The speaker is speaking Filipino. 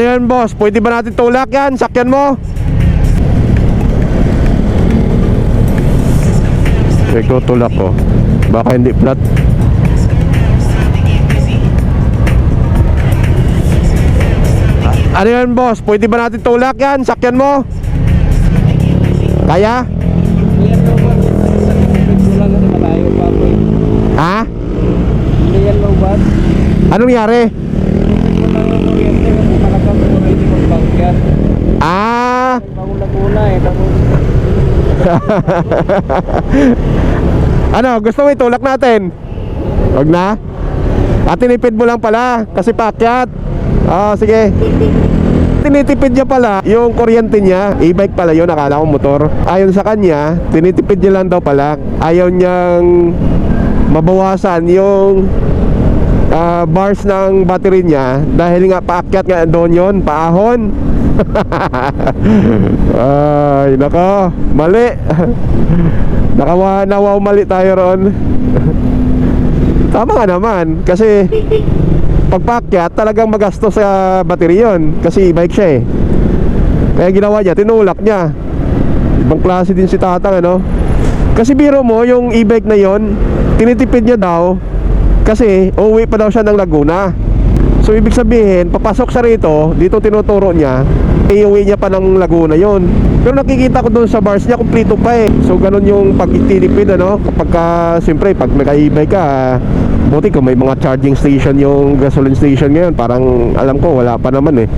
Ayan boss, pwede ba natin tulak yan? Sakyan mo. Tulak ko. Baka hindi flat. Ano yan boss, pwede ba natin tulak yan? Sakyan mo. Kaya? Ha? Hindi yan lowbat. Anong nangyari? Ah. Pangula-gula eh. Ano, gusto mo itulak natin? Huwag na? Tinipid mo lang pala kasi paakyat. Sige. Tinitipid niya pala yung kuryente niya. E-bike pala yun, akala ko motor. Ayon sa kanya, tinitipid niya lang daw pala. Ayaw niyang mabawasan yung bars ng battery niya dahil nga paakyat nga doon yun, paahon. Ay, nako, mali. Nawaw mali tayo ron. Tama nga naman, kasi pagpaakyat talagang magastos sa battery yun, kasi e-bike siya eh. Kaya ginawa niya, tinulak niya. Ibang klase din si tatang, ano. Kasi biro mo, yung e-bike na yon, tinitipid niya daw kasi uuwi pa daw siya ng Laguna. So ibig sabihin, papasok siya rito, dito tinuturo niya, iuwi niya pa ng Laguna yon. Pero nakikita ko doon sa bars niya, kumplito pa eh. So ganun yung pag-itinipid, ano. Kapag siyempre, pag naka-e-bike ka, buti kung may mga charging station yung gasoline station ngayon. Parang alam ko, wala pa naman eh.